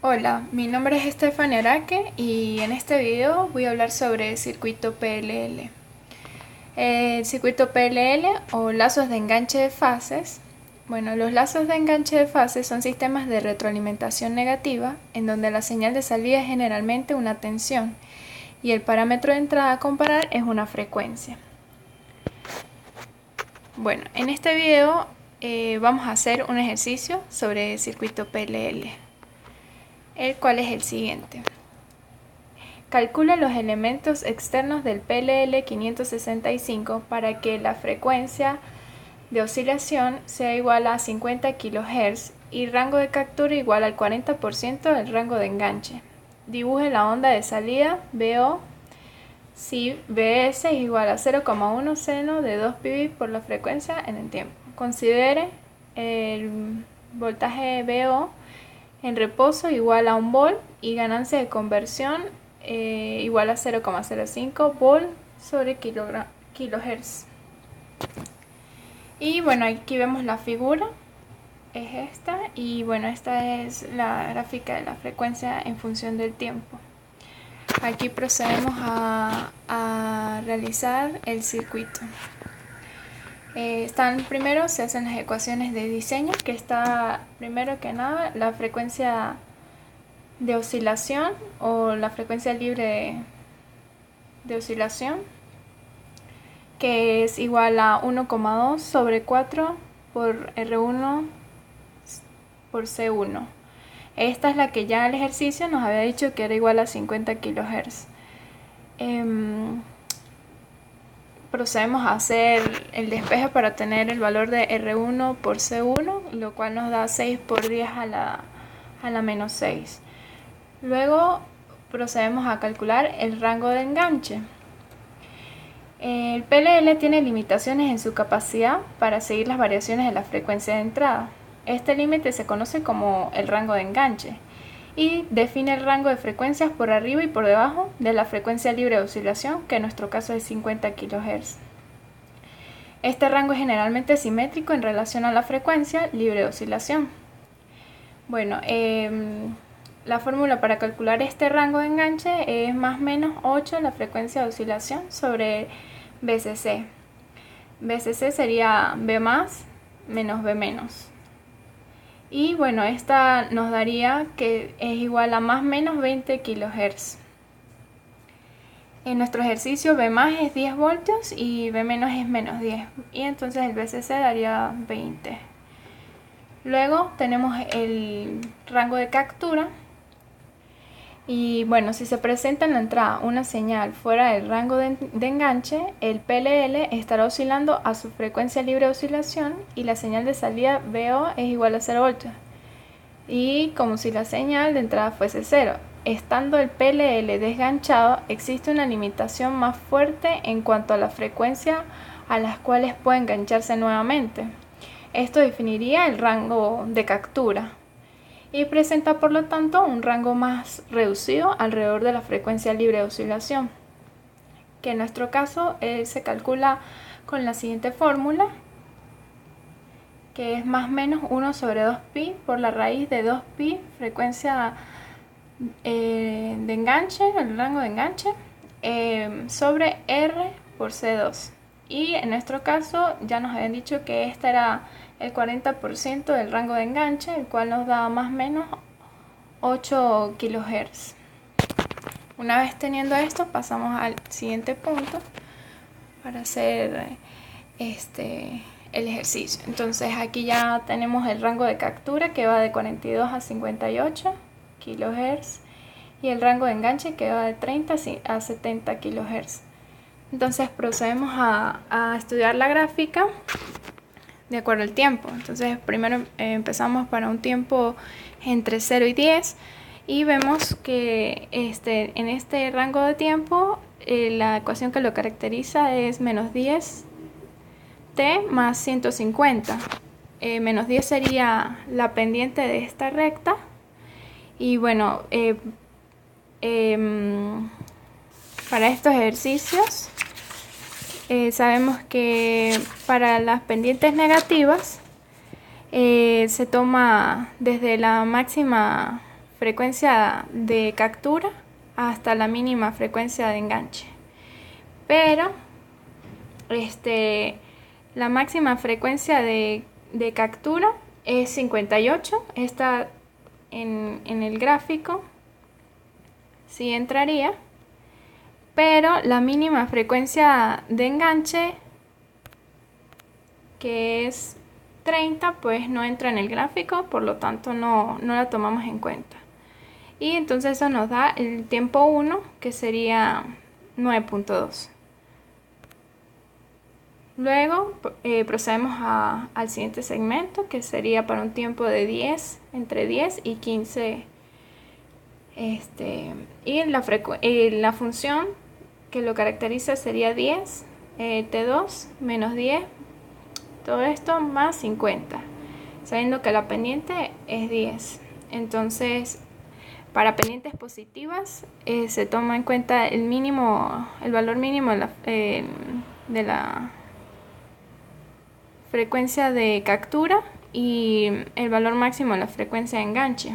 Hola, mi nombre es Estefania Araque y en este video voy a hablar sobre el circuito PLL. El circuito PLL o lazos de enganche de fases. Bueno, los lazos de enganche de fases son sistemas de retroalimentación negativa en donde la señal de salida es generalmente una tensión y el parámetro de entrada a comparar es una frecuencia. Bueno, en este video vamos a hacer un ejercicio sobre el circuito PLL, el cual es el siguiente. Calcula los elementos externos del PLL 565 para que la frecuencia de oscilación sea igual a 50 kHz y rango de captura igual al 40% del rango de enganche. Dibuje la onda de salida BO si Bs es igual a 0,1 seno de 2 pi por la frecuencia en el tiempo. Considere el voltaje BO en reposo igual a 1 volt y ganancia de conversión igual a 0,05 volt sobre kilohertz. Y bueno, aquí vemos la figura, es esta, y bueno, esta es la gráfica de la frecuencia en función del tiempo. Aquí procedemos a realizar el circuito. Primero se hacen las ecuaciones de diseño, que está primero que nada la frecuencia de oscilación o la frecuencia libre de oscilación, que es igual a 1,2 sobre 4 por R1 por C1. Esta es la que ya en el ejercicio nos había dicho que era igual a 50 kHz. Procedemos a hacer el despeje para tener el valor de R1 por C1, lo cual nos da 6 por 10 a la menos 6. Luego procedemos a calcular el rango de enganche. El PLL tiene limitaciones en su capacidad para seguir las variaciones de la frecuencia de entrada. Este límite se conoce como el rango de enganche y define el rango de frecuencias por arriba y por debajo de la frecuencia libre de oscilación, que en nuestro caso es 50 kHz. Este rango es generalmente simétrico en relación a la frecuencia libre de oscilación. Bueno, la fórmula para calcular este rango de enganche es más o menos 8 la frecuencia de oscilación sobre BCC. BCC sería B más menos B menos. Y bueno, esta nos daría que es igual a más o menos 20 kHz. En nuestro ejercicio B más es 10 voltios y B menos es menos 10. Y entonces el BCC daría 20. Luego tenemos el rango de captura. Y bueno, si se presenta en la entrada una señal fuera del rango de enganche, el PLL estará oscilando a su frecuencia libre de oscilación y la señal de salida BO es igual a 0 voltios. Y como si la señal de entrada fuese 0. Estando el PLL desganchado, existe una limitación más fuerte en cuanto a la frecuencia a las cuales puede engancharse nuevamente. Esto definiría el rango de captura y presenta por lo tanto un rango más reducido alrededor de la frecuencia libre de oscilación, que en nuestro caso se calcula con la siguiente fórmula, que es más o menos 1 sobre 2pi por la raíz de 2pi frecuencia de enganche, el rango de enganche, sobre R por C2. Y en nuestro caso ya nos habían dicho que este era el 40% del rango de enganche, el cual nos da más o menos 8 kHz. Una vez teniendo esto, pasamos al siguiente punto para hacer el ejercicio. Entonces aquí ya tenemos el rango de captura, que va de 42 a 58 kHz, y el rango de enganche, que va de 30 a 70 kHz. Entonces procedemos a estudiar la gráfica de acuerdo al tiempo. Entonces primero empezamos para un tiempo entre 0 y 10 y vemos que en este rango de tiempo la ecuación que lo caracteriza es menos 10 t más 150. Menos 10 sería la pendiente de esta recta y bueno, para estos ejercicios sabemos que para las pendientes negativas se toma desde la máxima frecuencia de captura hasta la mínima frecuencia de enganche. Pero la máxima frecuencia de captura es 58. Está en el gráfico, sí entraría, pero la mínima frecuencia de enganche, que es 30, pues no entra en el gráfico, por lo tanto no la tomamos en cuenta. Y entonces eso nos da el tiempo 1, que sería 9.2. Luego procedemos al siguiente segmento, que sería para un tiempo de 10, entre 10 y 15. Y la función que lo caracteriza sería 10, T2 menos 10, todo esto más 50, sabiendo que la pendiente es 10. Entonces, para pendientes positivas se toma en cuenta el valor mínimo de la frecuencia de captura y el valor máximo de la frecuencia de enganche.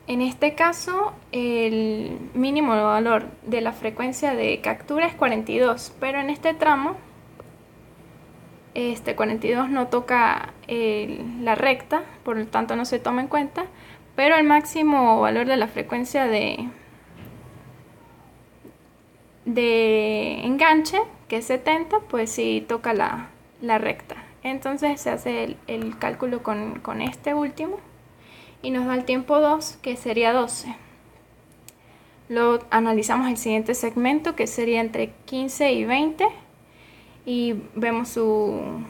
En este caso, el mínimo valor de la frecuencia de captura es 42, pero en este tramo 42 no toca la recta, por lo tanto no se toma en cuenta, pero el máximo valor de la frecuencia de enganche, que es 70, pues sí toca la recta. Entonces se hace el cálculo con este último y nos da el tiempo 2, que sería 12. Luego analizamos el siguiente segmento, que sería entre 15 y 20, y vemos su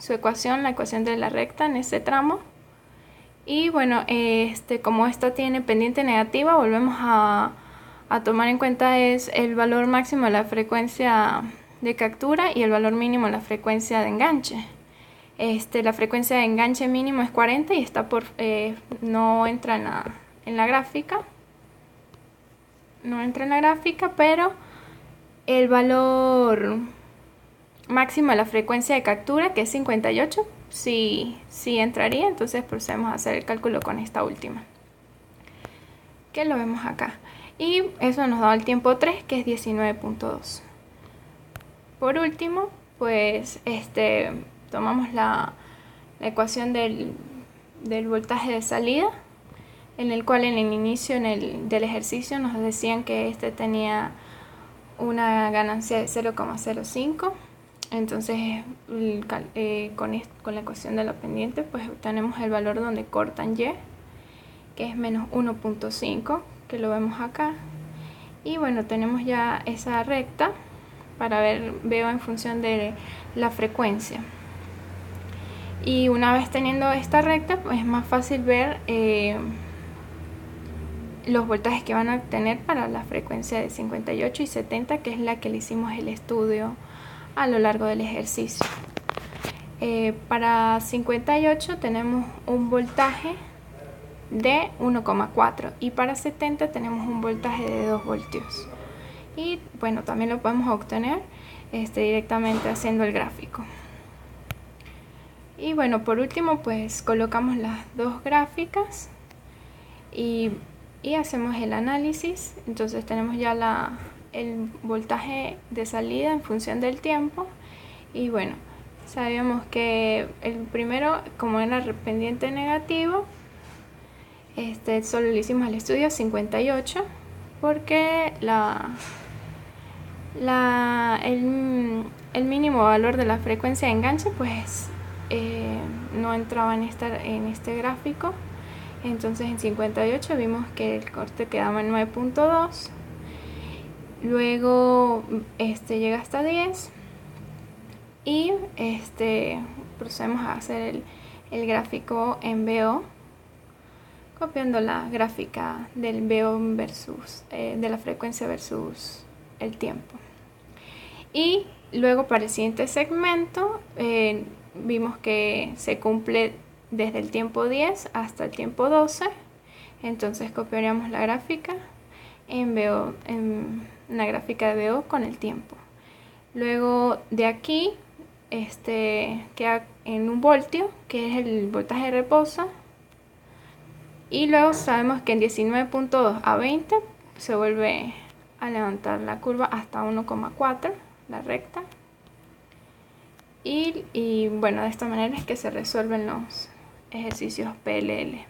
ecuación, la ecuación de la recta en ese tramo. Y bueno, como esta tiene pendiente negativa, volvemos a tomar en cuenta es el valor máximo de la frecuencia de captura y el valor mínimo de la frecuencia de enganche. La frecuencia de enganche mínimo es 40 y está no entra en la gráfica. No entra en la gráfica, pero el valor máximo de la frecuencia de captura, que es 58, sí entraría. Entonces procedemos a hacer el cálculo con esta última, que lo vemos acá. Y eso nos da el tiempo 3, que es 19.2. Por último, pues tomamos la ecuación del voltaje de salida, en el cual en el inicio del ejercicio nos decían que tenía una ganancia de 0,05. Entonces con la ecuación de la pendiente, pues tenemos el valor donde cortan Y, que es menos 1.5, que lo vemos acá. Y bueno, tenemos ya esa recta para veo en función de la frecuencia. Y una vez teniendo esta recta, pues es más fácil ver los voltajes que van a tener para la frecuencia de 58 y 70, que es la que le hicimos el estudio a lo largo del ejercicio. Para 58 tenemos un voltaje de 1,4 y para 70 tenemos un voltaje de 2 voltios. Y bueno, también lo podemos obtener directamente haciendo el gráfico. Y bueno, por último, pues colocamos las dos gráficas y hacemos el análisis. Entonces tenemos ya el voltaje de salida en función del tiempo. Y bueno, sabíamos que el primero, como era pendiente negativo, solo le hicimos el estudio 58, porque el mínimo valor de la frecuencia de enganche pues no entraba en este gráfico. Entonces en 58 vimos que el corte quedaba en 9.2. Luego llega hasta 10 y procedemos a hacer el gráfico en BO, copiando la gráfica del BO versus de la frecuencia versus el tiempo. Y luego para el siguiente segmento vimos que se cumple desde el tiempo 10 hasta el tiempo 12. Entonces copiaríamos la gráfica en la gráfica de BO con el tiempo. Luego de aquí queda en 1 voltio, que es el voltaje de reposo. Y luego sabemos que en 19.2 a 20 se vuelve a levantar la curva hasta 1,4, la recta. Y bueno, de esta manera es que se resuelven los ejercicios PLL.